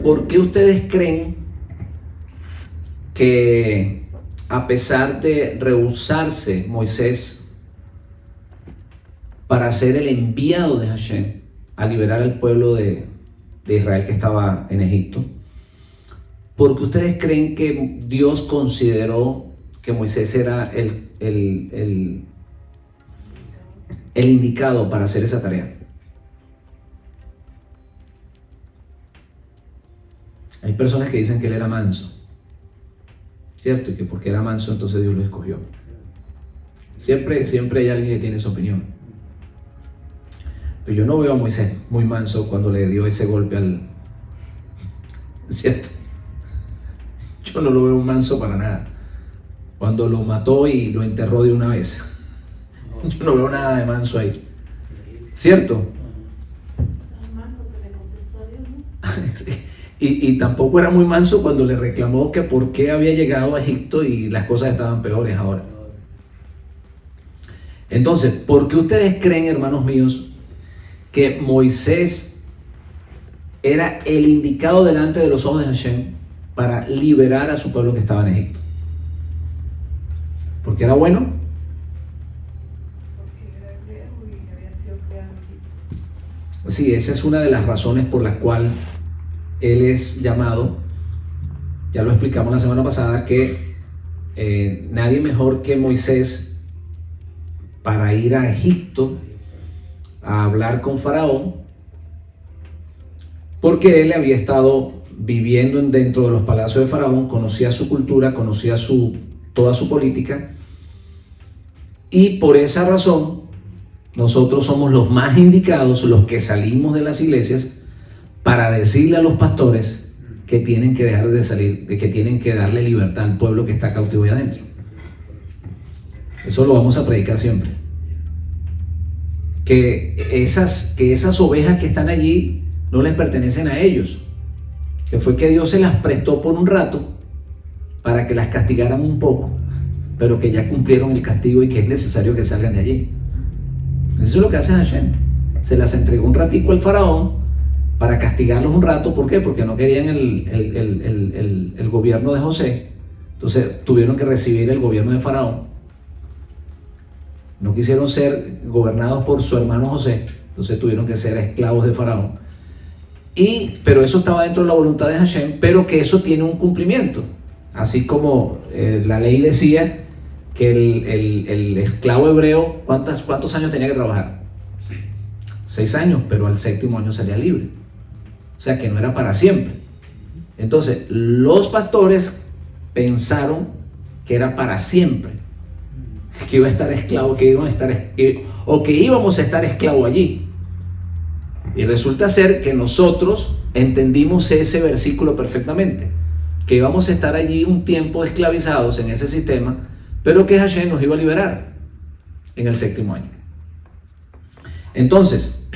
¿por qué ustedes creen que a pesar de rehusarse Moisés para ser el enviado de Hashem a liberar al pueblo de Israel que estaba en Egipto, por qué ustedes creen que Dios consideró que Moisés era el indicado para hacer esa tarea? Hay personas que dicen que él era manso, ¿cierto? Y que porque era manso entonces Dios lo escogió. Siempre hay alguien que tiene esa opinión. Pero yo no veo a Moisés muy manso cuando le dio ese golpe ¿cierto? Yo no lo veo manso para nada. Cuando lo mató y lo enterró de una vez. Yo no veo nada de manso ahí. ¿Cierto? Manso que le contestó a Dios, ¿no? Sí. Y tampoco era muy manso cuando le reclamó que por qué había llegado a Egipto y las cosas estaban peores ahora. Entonces, ¿por qué ustedes creen, hermanos míos, que Moisés era el indicado delante de los ojos de Hashem para liberar a su pueblo que estaba en Egipto? ¿Porque era bueno? Porque era hebreo y había sido creado en Egipto. Sí, esa es una de las razones por las cuales él es llamado. Ya lo explicamos la semana pasada, que nadie mejor que Moisés para ir a Egipto a hablar con Faraón, porque él había estado viviendo dentro de los palacios de Faraón, conocía su cultura, conocía toda su política, y por esa razón nosotros somos los más indicados, los que salimos de las iglesias, para decirle a los pastores que tienen que dejar de salir, que tienen que darle libertad al pueblo que está cautivo ahí adentro. Eso lo vamos a predicar siempre. Que esas ovejas que están allí no les pertenecen a ellos. Que fue que Dios se las prestó por un rato para que las castigaran un poco, pero que ya cumplieron el castigo y que es necesario que salgan de allí. Eso es lo que hace Hashem. Se las entregó un ratico al faraón para castigarlos un rato. ¿Por qué? Porque no querían el gobierno de José. Entonces tuvieron que recibir el gobierno de Faraón. No quisieron ser gobernados por su hermano José. Entonces tuvieron que ser esclavos de Faraón. Pero eso estaba dentro de la voluntad de Hashem, pero que eso tiene un cumplimiento. Así como la ley decía que el esclavo hebreo, ¿cuántos años tenía que trabajar? 6 años, pero al 7º año salía libre. O sea que no era para siempre. Entonces, los pastores pensaron que era para siempre, que iba a estar esclavo, que íbamos a estar esclavo allí. Y resulta ser que nosotros entendimos ese versículo perfectamente, que íbamos a estar allí un tiempo esclavizados en ese sistema, pero que Hashem nos iba a liberar en el 7º año. Entonces,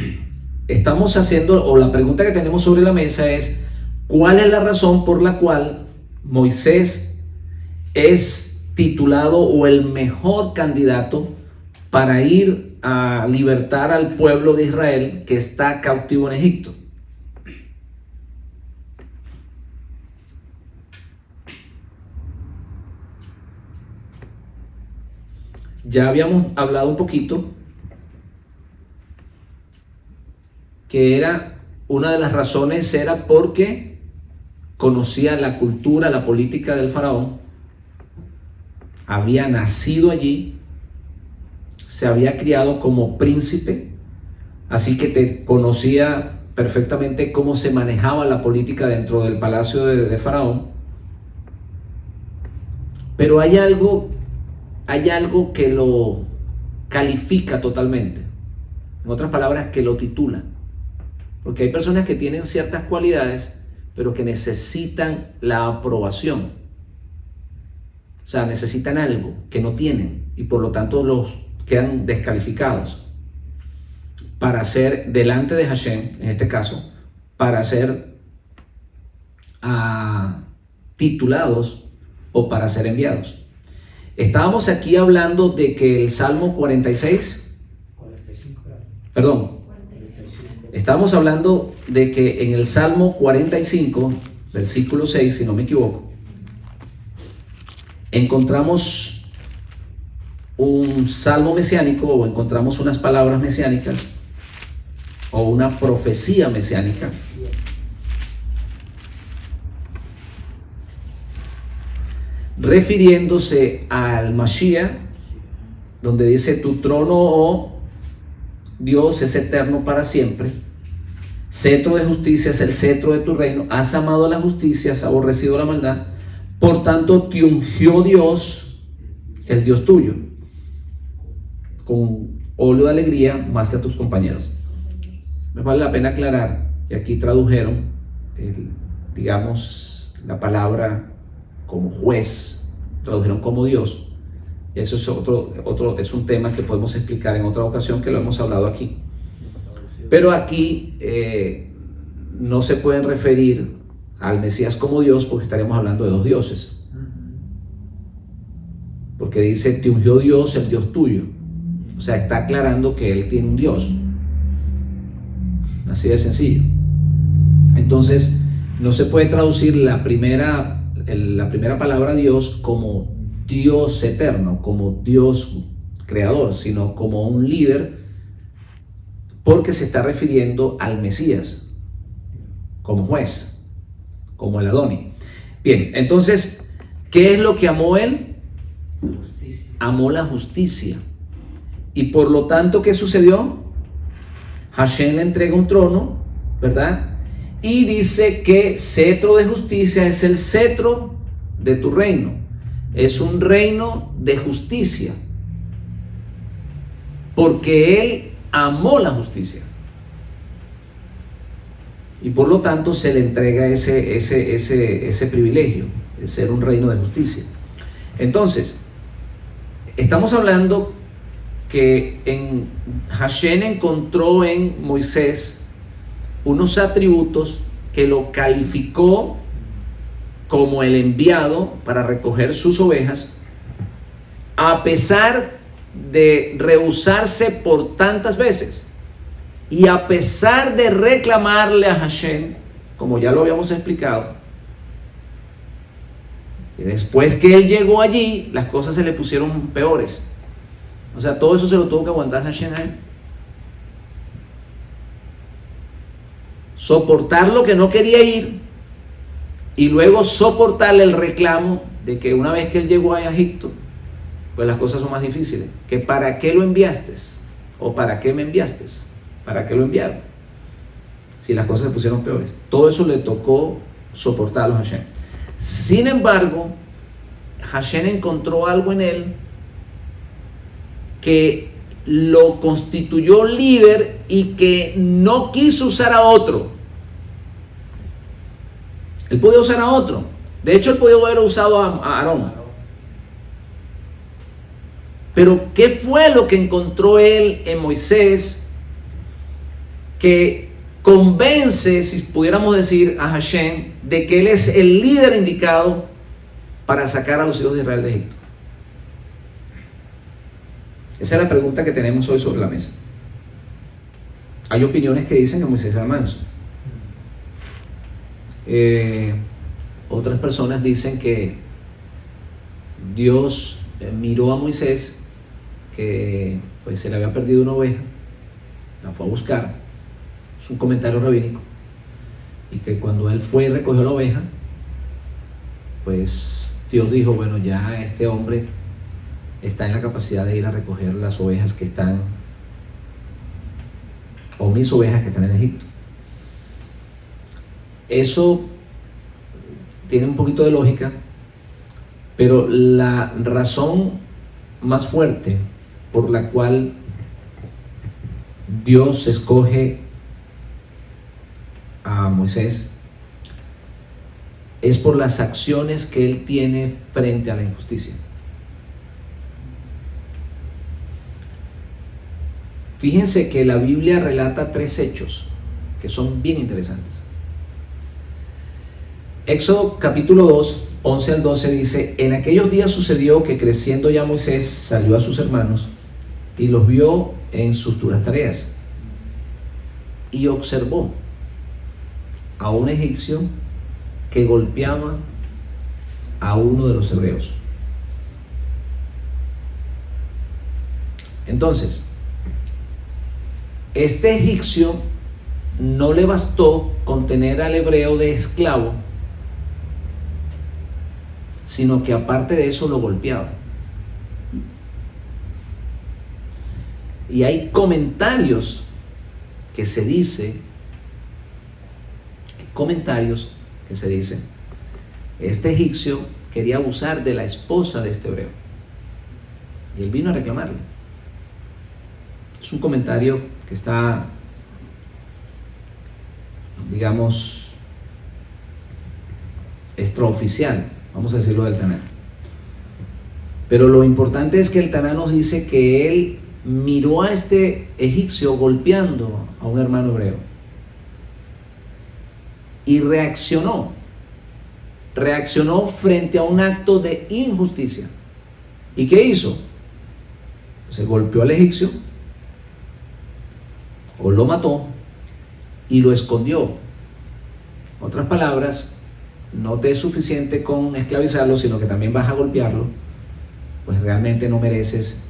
estamos haciendo, o la pregunta que tenemos sobre la mesa es: ¿cuál es la razón por la cual Moisés es titulado o el mejor candidato para ir a libertar al pueblo de Israel que está cautivo en Egipto? Ya habíamos hablado un poquito que era una de las razones era porque conocía la cultura, la política del faraón, había nacido allí, se había criado como príncipe, así que te conocía perfectamente cómo se manejaba la política dentro del palacio de Faraón. Pero hay algo que lo califica totalmente, en otras palabras, que lo titula. Porque hay personas que tienen ciertas cualidades, pero que necesitan la aprobación. O sea, necesitan algo que no tienen y por lo tanto los quedan descalificados para ser delante de Hashem, en este caso, para ser titulados o para ser enviados. Estábamos aquí hablando de que el Salmo 46, perdón, Estamos hablando de que en el Salmo 45, versículo 6, si no me equivoco, encontramos un salmo mesiánico, o encontramos unas palabras mesiánicas o una profecía mesiánica refiriéndose al Mashiach, donde dice: tu trono, oh Dios, es eterno para siempre, cetro de justicia es el cetro de tu reino, has amado la justicia, has aborrecido la maldad, por tanto te ungió Dios, el Dios tuyo, con óleo de alegría más que a tus compañeros. Me vale la pena aclarar que aquí tradujeron, digamos, la palabra como juez, tradujeron como Dios. Eso es es un tema que podemos explicar en otra ocasión, que lo hemos hablado aquí. Pero aquí no se pueden referir al Mesías como Dios, porque estaríamos hablando de dos dioses. Porque dice: te ungió Dios, el Dios tuyo. O sea, está aclarando que Él tiene un Dios. Así de sencillo. Entonces, no se puede traducir la primera palabra Dios como Dios eterno, como Dios creador, sino como un líder, porque se está refiriendo al Mesías como juez, como el Adoni. Bien, entonces, ¿qué es lo que amó Él? Justicia. Amó la justicia. Y por lo tanto, ¿qué sucedió? Hashem le entrega un trono, ¿verdad? Y dice que cetro de justicia es el cetro de tu reino. Es un reino de justicia, porque Él amó la justicia. Y por lo tanto se le entrega ese privilegio de ser un reino de justicia. Entonces, estamos hablando que Hashem encontró en Moisés unos atributos que lo calificó como el enviado para recoger sus ovejas, a pesar de rehusarse por tantas veces y a pesar de reclamarle a Hashem, como ya lo habíamos explicado. Y después que él llegó allí, las cosas se le pusieron peores. O sea, todo eso se lo tuvo que aguantar Hashem a él. Soportar lo que no quería ir, y luego soportarle el reclamo de que una vez que él llegó a Egipto, pues las cosas son más difíciles. Que ¿para qué lo enviaste? ¿O para qué me enviaste? ¿Para qué lo enviaron? Si las cosas se pusieron peores. Todo eso le tocó soportarlo a Hashem. Sin embargo, Hashem encontró algo en él que lo constituyó líder y que no quiso usar a otro. Él podía usar a otro. De hecho, él podía haber usado a Aarón. Pero ¿qué fue lo que encontró él en Moisés que convence, si pudiéramos decir, a Hashem de que él es el líder indicado para sacar a los hijos de Israel de Egipto? Esa es la pregunta que tenemos hoy sobre la mesa. Hay opiniones que dicen que Moisés era manso. Otras personas dicen que Dios miró a Moisés, que pues se le había perdido una oveja, la fue a buscar. Es un comentario rabínico. Y que cuando él fue y recogió la oveja, pues Dios dijo: bueno, ya este hombre está en la capacidad de ir a recoger las ovejas que están, o mis ovejas que están en Egipto. Eso tiene un poquito de lógica, pero la razón más fuerte por la cual Dios escoge a Moisés es por las acciones que él tiene frente a la injusticia. Fíjense que la Biblia relata 3 hechos que son bien interesantes. Éxodo capítulo 2, 11 al 12 dice: en aquellos días sucedió que creciendo ya Moisés salió a sus hermanos y los vio en sus duras tareas. y observó a un egipcio que golpeaba a uno de los hebreos. Entonces, este egipcio no le bastó con tener al hebreo de esclavo, sino que aparte de eso lo golpeaba. Y hay comentarios que se dice, este egipcio quería abusar de la esposa de este hebreo. Y él vino a reclamarle. Es un comentario que está, digamos, extraoficial, vamos a decirlo del Taná. Pero lo importante es que el Taná nos dice que él miró a este egipcio golpeando a un hermano hebreo y reaccionó frente a un acto de injusticia. ¿Y qué hizo? Se golpeó al egipcio o lo mató y lo escondió. En otras palabras, no te es suficiente con esclavizarlo, sino que también vas a golpearlo, pues realmente no mereces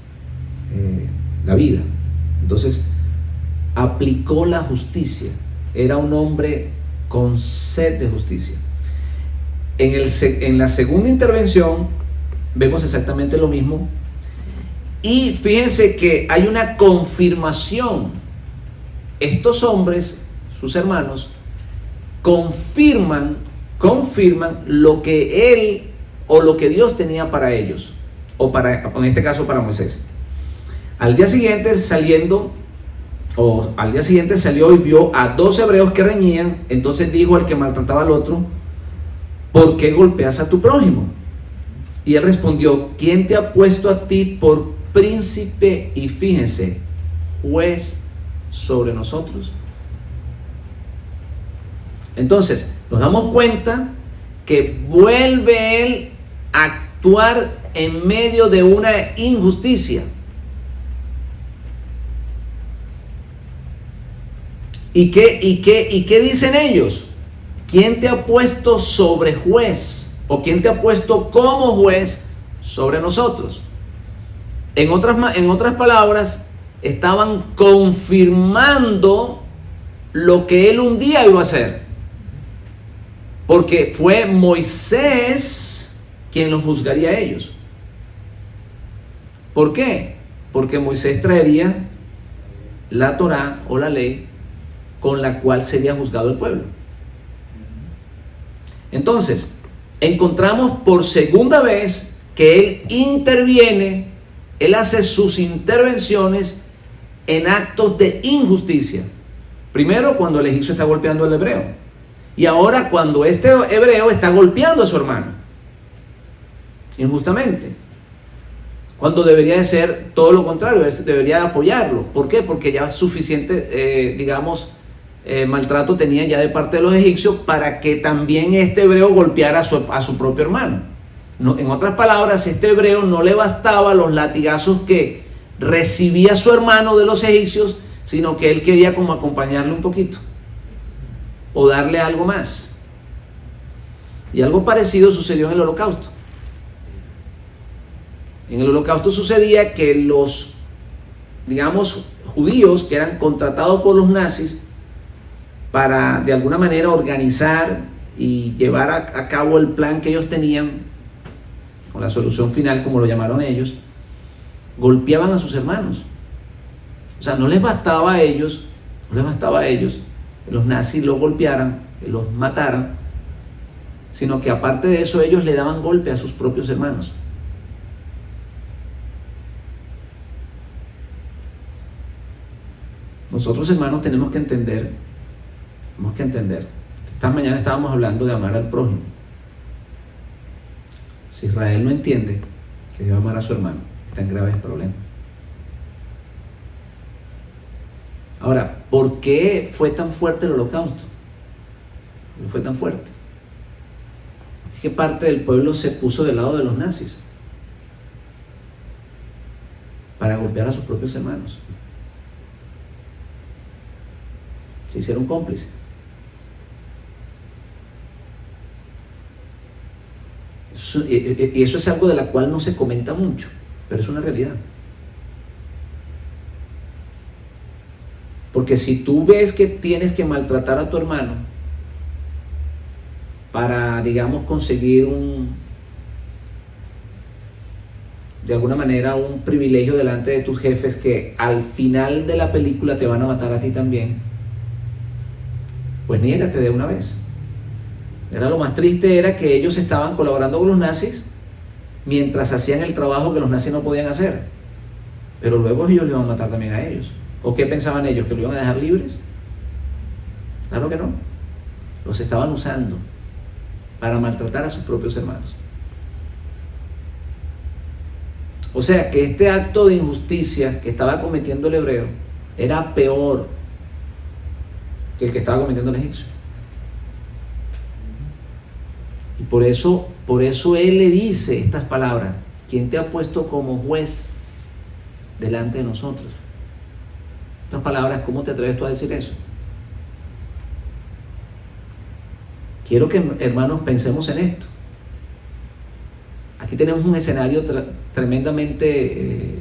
la vida. Entonces aplicó la justicia. Era un hombre con sed de justicia. En la segunda intervención vemos exactamente lo mismo, y fíjense que hay una confirmación. Estos hombres, sus hermanos, confirman lo que él o lo que Dios tenía para ellos, en este caso para Moisés. Al día siguiente salió y vio a 2 hebreos que reñían. Entonces dijo al que maltrataba al otro: ¿por qué golpeas a tu prójimo? Y él respondió: ¿quién te ha puesto a ti por príncipe y, fíjense, juez sobre nosotros? Entonces nos damos cuenta que vuelve él a actuar en medio de una injusticia. ¿Y qué dicen ellos? ¿Quién te ha puesto sobre juez? ¿O quién te ha puesto como juez sobre nosotros? En otras palabras, estaban confirmando lo que él un día iba a hacer. Porque fue Moisés quien los juzgaría a ellos. ¿Por qué? Porque Moisés traería la Torá o la ley con la cual sería juzgado el pueblo. Entonces, encontramos por segunda vez que él interviene, él hace sus intervenciones en actos de injusticia. Primero, cuando el egipcio está golpeando al hebreo, y ahora cuando este hebreo está golpeando a su hermano injustamente, cuando debería de ser todo lo contrario, él debería apoyarlo. ¿Por qué? Porque ya suficiente, maltrato tenía ya de parte de los egipcios para que también este hebreo golpeara a su propio hermano. No, en otras palabras, este hebreo no le bastaba los latigazos que recibía su hermano de los egipcios, sino que él quería como acompañarle un poquito o darle algo más. Y algo parecido sucedió en el Holocausto. En el Holocausto sucedía que los, judíos que eran contratados por los nazis para de alguna manera organizar y llevar a cabo el plan que ellos tenían, con la solución final, como lo llamaron ellos, golpeaban a sus hermanos. O sea, no les bastaba a ellos que los nazis los golpearan, que los mataran, sino que aparte de eso ellos le daban golpe a sus propios hermanos. Nosotros, hermanos, tenemos que entender. Esta mañana estábamos hablando de amar al prójimo. Si Israel no entiende que debe amar a su hermano, está en graves problemas. Ahora, ¿por qué fue tan fuerte el Holocausto? ¿Por qué fue tan fuerte? Es que parte del pueblo se puso del lado de los nazis para golpear a sus propios hermanos. se hicieron cómplices. Y eso es algo de la cual no se comenta mucho, pero es una realidad. Porque si tú ves que tienes que maltratar a tu hermano para, digamos, conseguir de alguna manera un privilegio delante de tus jefes, que al final de la película te van a matar a ti también, pues niégate de una vez. Era lo más triste, era que ellos estaban colaborando con los nazis mientras hacían el trabajo que los nazis no podían hacer, pero luego ellos le iban a matar también a ellos. ¿O qué pensaban ellos? ¿Que lo iban a dejar libres? Claro que no. Los estaban usando para maltratar a sus propios hermanos. O sea que este acto de injusticia que estaba cometiendo el hebreo era peor que el que estaba cometiendo el egipcio. Y por eso él le dice estas palabras: ¿quién te ha puesto como juez delante de nosotros? Estas palabras, ¿cómo te atreves tú a decir eso? Quiero que, hermanos, pensemos en esto. Aquí tenemos un escenario tremendamente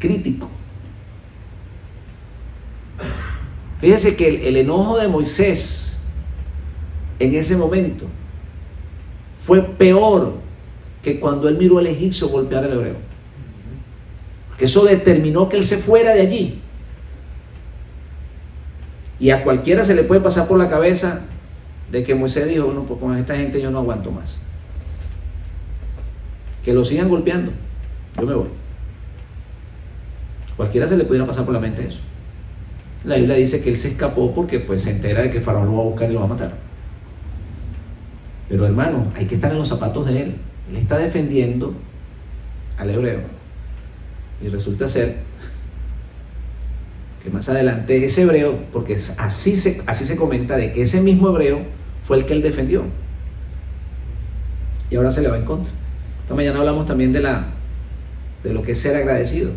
crítico. Fíjense que el enojo de Moisés en ese momento fue peor que cuando él miró al egipcio golpear al hebreo. Porque eso determinó que él se fuera de allí. Y a cualquiera se le puede pasar por la cabeza de que Moisés dijo: bueno, pues con esta gente yo no aguanto más. Que lo sigan golpeando, yo me voy. Cualquiera se le pudiera pasar por la mente eso. La Biblia dice que él se escapó porque pues se entera de que Faraón lo va a buscar y lo va a matar. Pero hermano, hay que estar en los zapatos de él. Él está defendiendo al hebreo. Y resulta ser que más adelante ese hebreo, porque así se comenta, de que ese mismo hebreo fue el que él defendió. Y ahora se le va en contra. Esta mañana hablamos también de lo que es ser agradecido.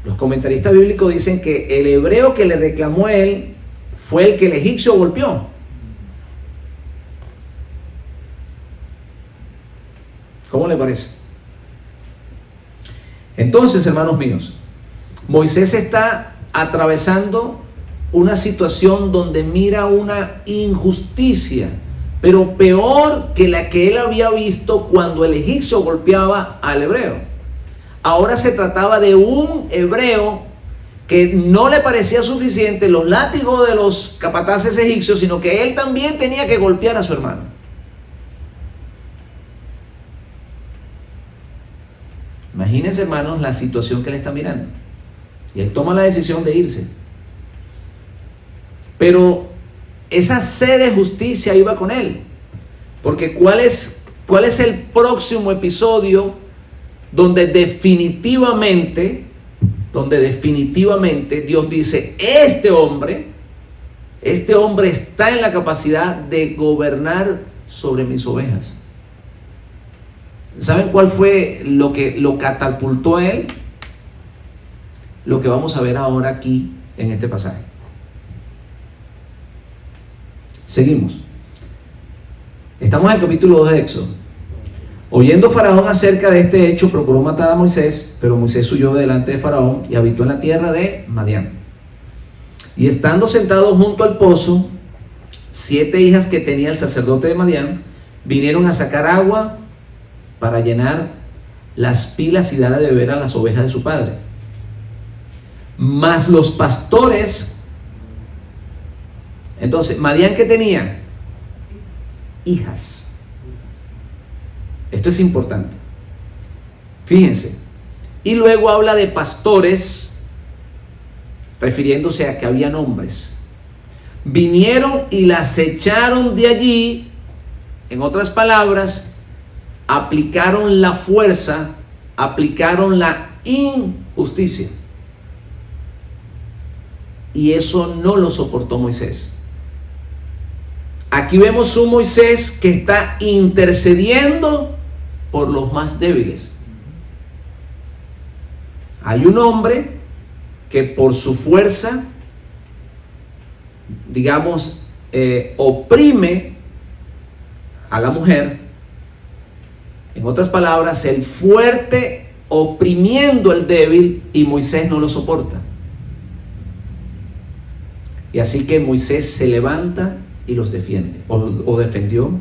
Los comentaristas bíblicos dicen que el hebreo que le reclamó a él fue el que el egipcio golpeó. ¿Cómo le parece? Entonces, hermanos míos, Moisés está atravesando una situación donde mira una injusticia, pero peor que la que él había visto cuando el egipcio golpeaba al hebreo. Ahora se trataba de un hebreo que no le parecía suficiente los látigos de los capataces egipcios, sino que él también tenía que golpear a su hermano. Imagínense, hermanos, la situación que él está mirando. Y él toma la decisión de irse. Pero esa sed de justicia iba con él. Porque ¿cuál es el próximo episodio donde definitivamente Dios dice: este hombre está en la capacidad de gobernar sobre mis ovejas? ¿Saben cuál fue lo que lo catapultó a él? Lo que vamos a ver ahora aquí en este pasaje. Seguimos. Estamos en el capítulo 2 de Éxodo. Oyendo Faraón acerca de este hecho, procuró matar a Moisés, pero Moisés huyó delante de Faraón y habitó en la tierra de Madián. Y estando sentado junto al pozo, 7 hijas que tenía el sacerdote de Madián vinieron a sacar agua para llenar las pilas y dar de beber a las ovejas de su padre. Mas los pastores, entonces, Madián, ¿qué tenía? Hijas. Esto es importante. Fíjense. Y luego habla de pastores, refiriéndose a que habían hombres. Vinieron y las echaron de allí. En otras palabras, aplicaron la fuerza, aplicaron la injusticia. Y eso no lo soportó Moisés. Aquí vemos un Moisés que está intercediendo por los más débiles. Hay un hombre que por su fuerza, digamos, oprime a la mujer. En otras palabras, el fuerte oprimiendo al débil, y Moisés no lo soporta. Y así que Moisés se levanta y los defiende, o defendió.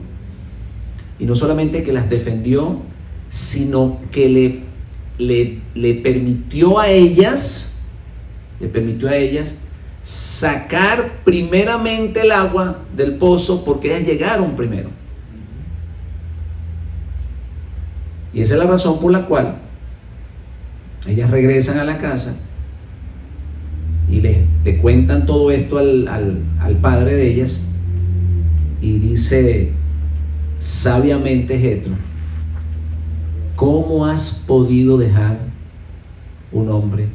Y no solamente que las defendió, sino que le permitió a ellas, sacar primeramente el agua del pozo, porque ellas llegaron primero. Y esa es la razón por la cual ellas regresan a la casa y le cuentan todo esto al padre de ellas, y dice sabiamente Jetro: ¿cómo has podido dejar un hombre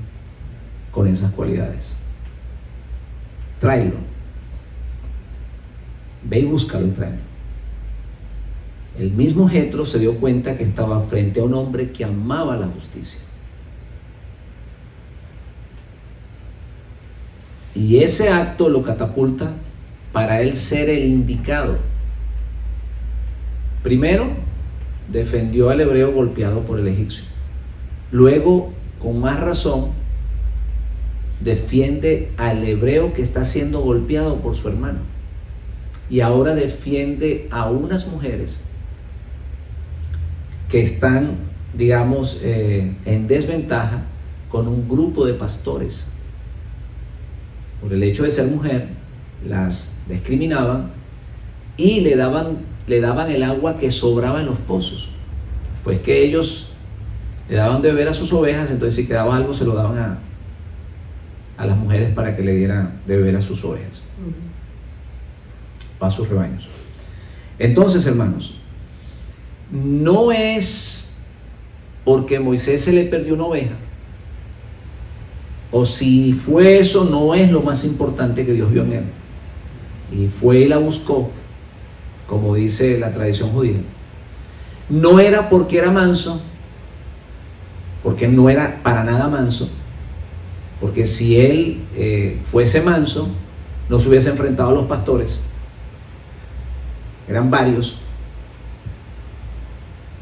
con esas cualidades? Tráelo, ve y búscalo y tráelo. El mismo Jetro se dio cuenta que estaba frente a un hombre que amaba la justicia. Y ese acto lo catapulta para él ser el indicado. Primero, defendió al hebreo golpeado por el egipcio. Luego, con más razón, defiende al hebreo que está siendo golpeado por su hermano. Y ahora defiende a unas mujeres que están, digamos, en desventaja con un grupo de pastores. Por el hecho de ser mujer, las discriminaban y le daban el agua que sobraba en los pozos. Pues que ellos le daban de beber a sus ovejas, entonces si quedaba algo se lo daban a las mujeres para que le dieran de beber a sus ovejas, a sus rebaños. Entonces, hermanos, no es porque Moisés se le perdió una oveja, o si fue eso, no es lo más importante que Dios vio en él, y fue y la buscó, como dice la tradición judía. No era porque era manso, porque no era para nada manso, porque si él fuese manso, no se hubiese enfrentado a los pastores. Eran varios,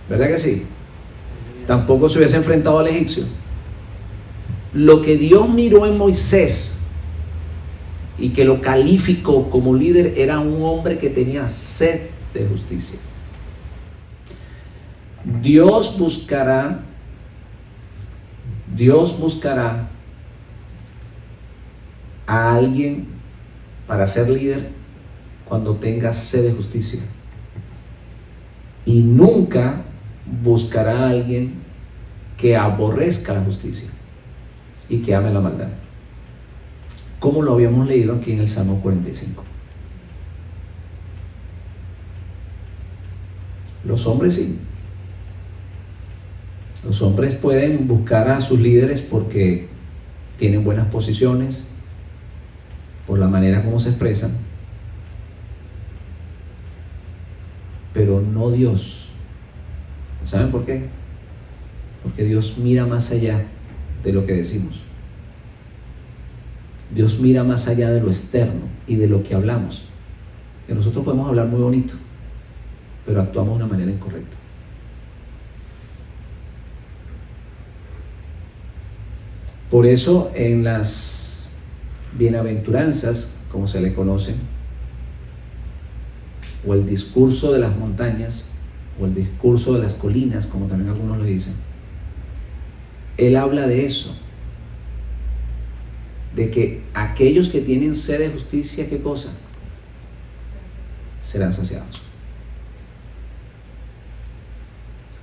¿verdad que sí? Tampoco se hubiese enfrentado al egipcio. Lo que Dios miró en Moisés y que lo calificó como líder era un hombre que tenía sed de justicia. Dios buscará a alguien para ser líder cuando tenga sed de justicia, y nunca buscará a alguien que aborrezca la justicia y que ame la maldad, como lo habíamos leído aquí en el Salmo 45. Los hombres sí. Los hombres pueden buscar a sus líderes porque tienen buenas posiciones, por la manera como se expresan, pero no Dios. ¿Saben por qué? Porque Dios mira más allá de lo que decimos. Dios mira más allá de lo externo y de lo que hablamos. Que nosotros podemos hablar muy bonito, pero actuamos de una manera incorrecta. Por eso en las bienaventuranzas, como se le conocen, o el discurso de las montañas, o el discurso de las colinas, como también algunos le dicen, él habla de eso, de que aquellos que tienen sed de justicia, ¿qué cosa? Serán saciados.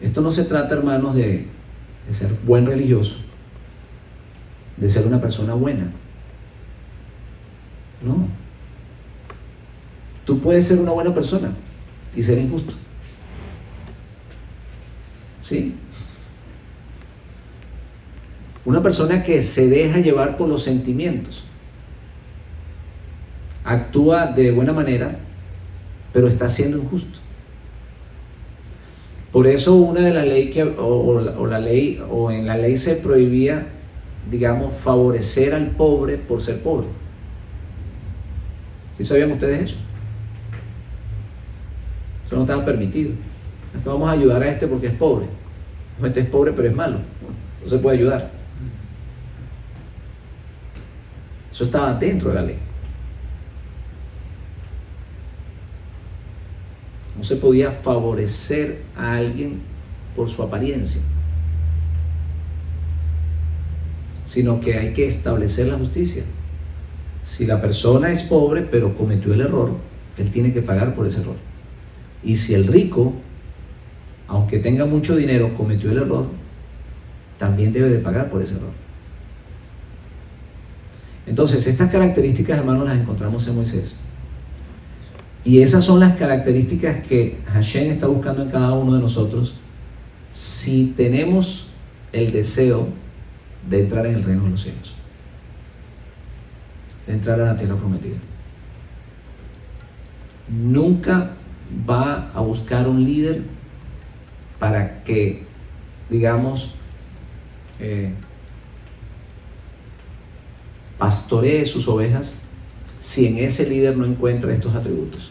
Esto no se trata, hermanos, de ser buen religioso, de ser una persona buena. No. Tú puedes ser una buena persona y ser injusto. ¿Sí? Una persona que se deja llevar por los sentimientos, actúa de buena manera, pero está siendo injusto. Por eso una de las leyes en la ley se prohibía, digamos, favorecer al pobre por ser pobre. ¿Sí sabían ustedes eso? Eso no estaba permitido. Entonces vamos a ayudar a este porque es pobre. No, este es pobre pero es malo. No se puede ayudar. Eso estaba dentro de la ley. No se podía favorecer a alguien por su apariencia, sino que hay que establecer la justicia. Si la persona es pobre pero cometió el error, él tiene que pagar por ese error. Y si el rico, aunque tenga mucho dinero, cometió el error, también debe de pagar por ese error. Entonces, estas características, hermanos, las encontramos en Moisés. Y esas son las características que Hashem está buscando en cada uno de nosotros si tenemos el deseo de entrar en el reino de los cielos, de entrar a la tierra prometida. Nunca va a buscar un líder para que, digamos, pastoree sus ovejas si en ese líder no encuentra estos atributos.